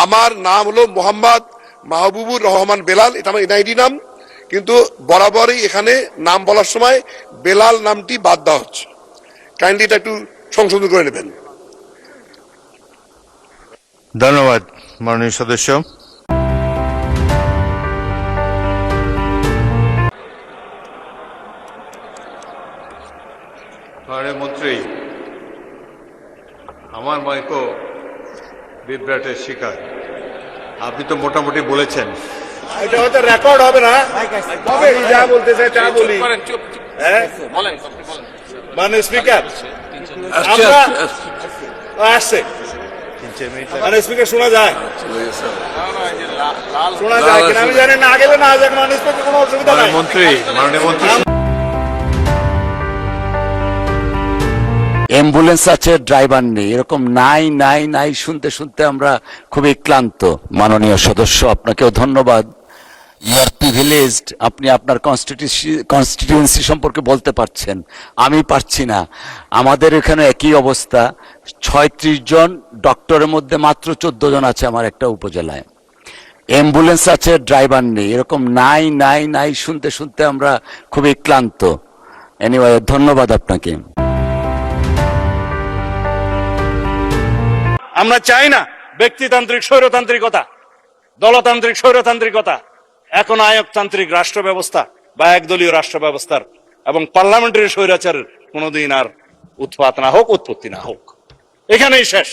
আমার নাম হলো মোহাম্মদ মাহবুবুর রহমান বেলাল, এটা আমার এনআইডি নাম, কিন্তু বরাবরই এখানে নাম বলার সময় বেলাল নামটি বাদ দেওয়া হচ্ছে। কাইন্ডলি এটা একটু সংশোধন করে নেবেন। ধন্যবাদ মাননীয় সদস্য। মাননীয় মন্ত্রী, আমার মাইকো বিভ্রাটের শিকার। আপনি তো মোটামুটি বলেছেন। এটা হয়তো রেকর্ড হবে না, তবে যা বলতে চাই তা বলি। মানে স্পিকার আসছে, মানে স্পিকার শোনা যায়, শোনা যায় কিনা আমি জানি না। আগে না যাক, মানে স্পিকার কোনো অসুবিধা নাই। মন্ত্রী, মাননীয় মন্ত্রী, অ্যাম্বুলেন্স আছে, ড্রাইভার নেই, এরকম নাই নাই নাই শুনতে শুনতে আমরা খুবই ক্লান্ত। মাননীয় সদস্য, আপনাকেও ধন্যবাদ। ইউ আর প্রিভিলেজড, আপনি আপনার কনস্টিটিউয়েন্সি সম্পর্কে বলতে পারছেন, আমি পারছি না। আমাদের এখানে একই অবস্থা, 36 জন ডক্টরের মধ্যে মাত্র 14 জন আছে আমার একটা উপজেলায়। অ্যাম্বুলেন্স আছে, ড্রাইভার নেই, এরকম নাই নাই নাই শুনতে শুনতে আমরা খুবই ক্লান্ত। এনিওয়ে, ধন্যবাদ আপনাকে। আমরা চাই না ব্যক্তিতান্ত্রিক স্বৈরতান্ত্রিকতা, দলতান্ত্রিক স্বৈরতান্ত্রিকতা। এখন আয়কতান্ত্রিক রাষ্ট্র ব্যবস্থা বা একদলীয় রাষ্ট্র ব্যবস্থার এবং পার্লামেন্টারি স্বৈরাচারের কোনোদিন আর উৎপাত না হোক, উৎপত্তি না হোক, এখানেই শেষ।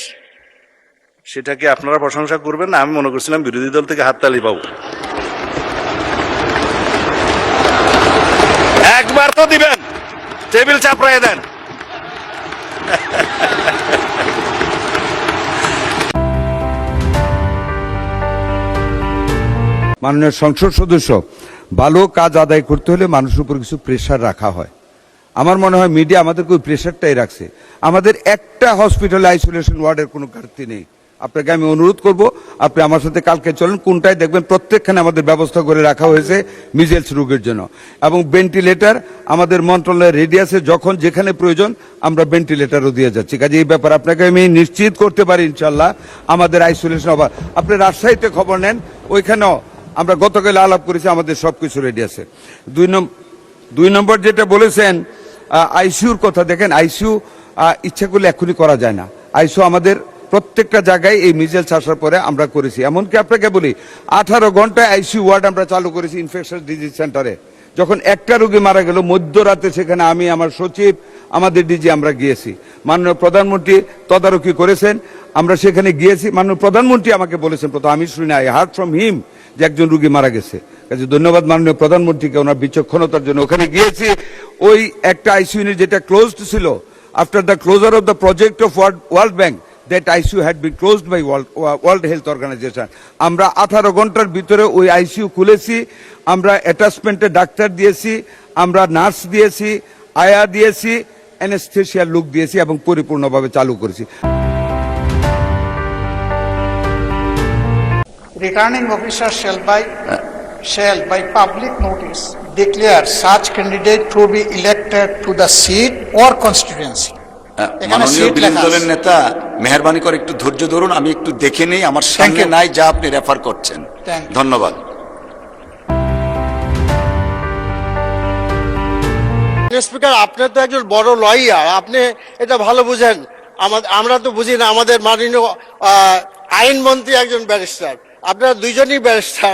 সেটাকে আপনারা প্রশংসা করবেন না, আমি মনে করছিলাম বিরোধী দল থেকে হাততালি পাবো। একবার তো দিবেন, টেবিল চাপড়ায় দেন। মাননীয় সংসদ সদস্য, ভালো কাজ আদায় করতে হলে মানুষের উপর কিছু প্রেশার রাখা হয়। আমার মনে হয় মিডিয়া আমাদেরকে ওই প্রেশারটাই রাখছে। আমাদের একটা হসপিটালে আইসোলেশন ওয়ার্ডের কোনো ঘাটতি নেই। আপনাকে আমি অনুরোধ করব, আপনি আমার সাথে কালকে চলেন, কোনটায় দেখবেন প্রত্যেকখানে আমাদের ব্যবস্থা করে রাখা হয়েছে মিজেলস রোগের জন্য। এবং ভেন্টিলেটর আমাদের মন্ত্রণালয়ের রেডি আছে, যখন যেখানে প্রয়োজন আমরা ভেন্টিলেটরও দিয়ে যাচ্ছি। কাজে এই ব্যাপার আপনাকে আমি নিশ্চিত করতে পারি ইনশাল্লাহ আমাদের আইসোলেশন অভাব। আপনি রাজশাহীতে খবর নেন, ওইখানেও আমরা গতকাল আলাপ করেছি, আমাদের সবকিছু রেডি আছে। দুই নম্বর যেটা বলেছেন আইসিউর কথা, দেখেন আইসিইউ ইচ্ছা করলে এক্ষুনি করা যায় না। আইসিইউ আমাদের প্রত্যেকটা জায়গায় এই মিজেলস আসার পরে আমরা করেছি। এমনকি আপনাকে বলি 18 ঘন্টায় আইসিইউ ওয়ার্ড আমরা চালু করেছি ইনফেকশন ডিজিজ সেন্টারে। যখন একটা রোগী মারা গেল মধ্যরাতে, সেখানে আমি, আমার সচিব, আমাদের ডিজি আমরা গিয়েছি। মাননীয় প্রধানমন্ত্রী তদারকি করেছেন, আমরা সেখানে গিয়েছি। মাননীয় প্রধানমন্ত্রী আমাকে বলেছেন, প্রথম আমি শুনি, আই হার্ড ফ্রম হিম যে একজন রোগী মারা গেছে। কাজে ধন্যবাদ মাননীয় প্রধানমন্ত্রীকে ওনার বিচক্ষণতার জন্য। ওখানে গিয়েছি, ওই একটা আইসিইউ ইউনিট যেটা ক্লোজড ছিল, after the closure of the project of world bank, that ICU had been closed by World Health Organization. আমরা 18 ঘন্টার ভিতরে ওই আইসিইউ খুলেছি, আমরা অ্যাটাচমেন্টে ডাক্তার দিয়েছি, আমরা নার্স দিয়েছি, আয়া দিয়েছি, অ্যানেস্থেসিয়ার লোক দিয়েছি এবং পরিপূর্ণভাবে চালু করেছি। Returning officer shall by public notice declare such candidate to be elected to the seat or constituency. মাননীয় বিরোধী দলের নেতা, মেহরবানি করে একটু ধৈর্য ধরুন, আমি একটু দেখে নেই, আমার সামনে নাই যা আপনি রেফার করছেন। ধন্যবাদ। স্পিকার, আপনি তো একজন বড় লয়ার, আপনি এটা ভালো বুঝেন। আমরা তো বুঝি না। আমাদের মাননীয় আইনমন্ত্রী একজন ব্যারিস্টার, আপনারা দুইজনই barrister,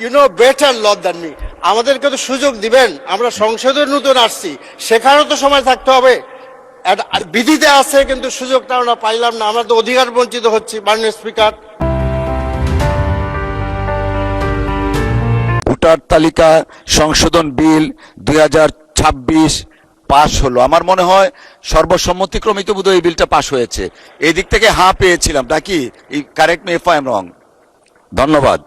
you know better law than me. আমাদেরকে তো সুযোগ দিবেন, আমরা সংসদে নতুন আসছি, সেখানেও তো সময় থাকতে হবে। বিধিতে আছে কিন্তু সুযোগটা আমরা পাইলাম না, আমরা তো অধিকার বঞ্চিত হচ্ছি। মাননীয় স্পিকার, ভোটার তালিকা সংশোধন বিল 2026 পাশ হলো। আমার মনে হয় সর্বসম্মতিক্রমিত বোধহয় এই বিলটা পাশ হয়েছে। এই দিক থেকে হ্যাঁ পেয়েছিলাম নাকি? Correct me if I am রং। ধন্যবাদ।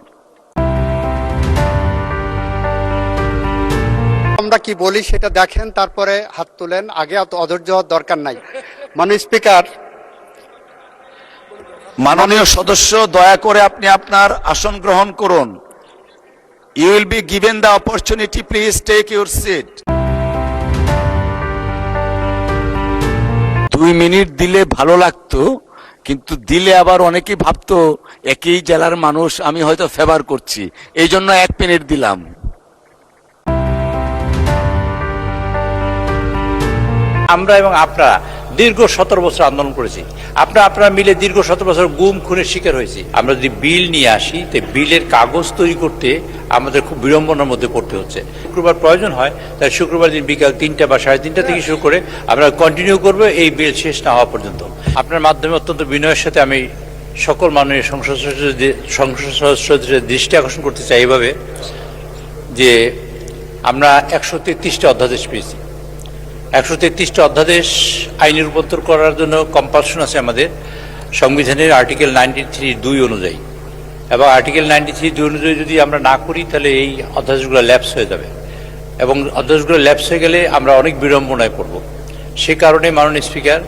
আমরা কি বলি সেটা দেখেন, তারপরে হাত তুলেন। আগে অত অধৈর্য হওয়ার দরকার নাই। মাননীয় স্পিকার, মাননীয় সদস্য, দয়া করে আপনি আপনার আসন গ্রহণ করুন। You will be given the opportunity, please take your seat. 2 minute দিলে ভালো লাগতো, কিন্তু দিলে আবার অনেকেই ভাবতো একই জেলার মানুষ, আমি হয়তো ফেভার করছি, এই জন্য 1 মিনিট দিলাম। আমরা এবং আপনারা দীর্ঘ 17 বছর আন্দোলন করেছি, আপনারা মিলে দীর্ঘ 17 বছর গুম খুনের শিকার হয়েছি। আমরা যদি বিল নিয়ে আসি, তো বিলের কাগজ তৈরি করতে আমাদের খুব বিড়ম্বনার মধ্যে পড়তে হচ্ছে। শুক্রবার প্রয়োজন হয়, তাই শুক্রবার দিন বিকাল 3টা বা 3:30 থেকে শুরু করে আমরা কন্টিনিউ করবো এই বিল শেষ না হওয়া পর্যন্ত। আপনার মাধ্যমে অত্যন্ত বিনয়ের সাথে আমি সকল মাননীয় সংসদ সদস্যদের দৃষ্টি আকর্ষণ করতে চাই এভাবে যে আমরা 133টা অধ্যাদেশ পেয়েছি। 133টা অধ্যাদেশ আইনে রূপান্তর করার জন্য কম্পালশন আছে আমাদের সংবিধানের আর্টিকেল 93(2) অনুযায়ী, এবং আর্টিকেল 93(2) অনুযায়ী যদি আমরা না করি তাহলে এই অধ্যাদেশগুলো ল্যাপস হয়ে যাবে, এবং অধ্যাদেশগুলো ল্যাপস হয়ে গেলে আমরা অনেক বিড়ম্বনায় পড়ব। সে কারণে মাননীয় স্পিকার,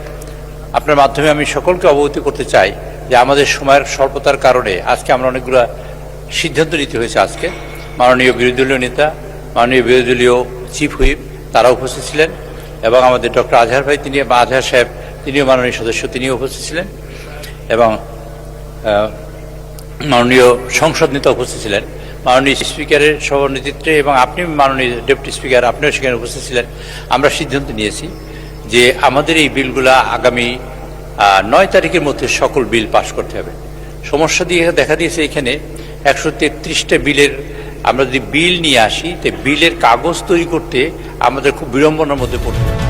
আপনার মাধ্যমে আমি সকলকে অবগত করতে চাই যে আমাদের সময়ের স্বল্পতার কারণে আজকে আমরা অনেকগুলো সিদ্ধান্ত নিতে হয়েছে। আজকে মাননীয় বিরোধী দলীয় নেতা, মাননীয় বিরোধী দলীয় চিফ হুইপ তারা উপস্থিত ছিলেন, এবং আমাদের ডক্টর আজহার ভাই আজহার সাহেব তিনিও মাননীয় সদস্য, তিনিও উপস্থিত ছিলেন, এবং মাননীয় সংসদ নেতা উপস্থিত ছিলেন, মাননীয় স্পিকারের সভানেতৃত্বে, এবং আপনি মাননীয় ডেপুটি স্পিকার আপনিও সেখানে উপস্থিত ছিলেন। আমরা সিদ্ধান্ত নিয়েছি যে আমাদের এই বিলগুলা আগামী 9 তারিখের মধ্যে সকল বিল পাশ করতে হবে। সমস্যা দেখা দিয়েছে এখানে 133টা বিলের, আমরা যদি বিল নিয়ে আসি, তো বিলের কাগজ তৈরি করতে আমাদের খুব বিড়ম্বনার মধ্যে পড়তে হবে।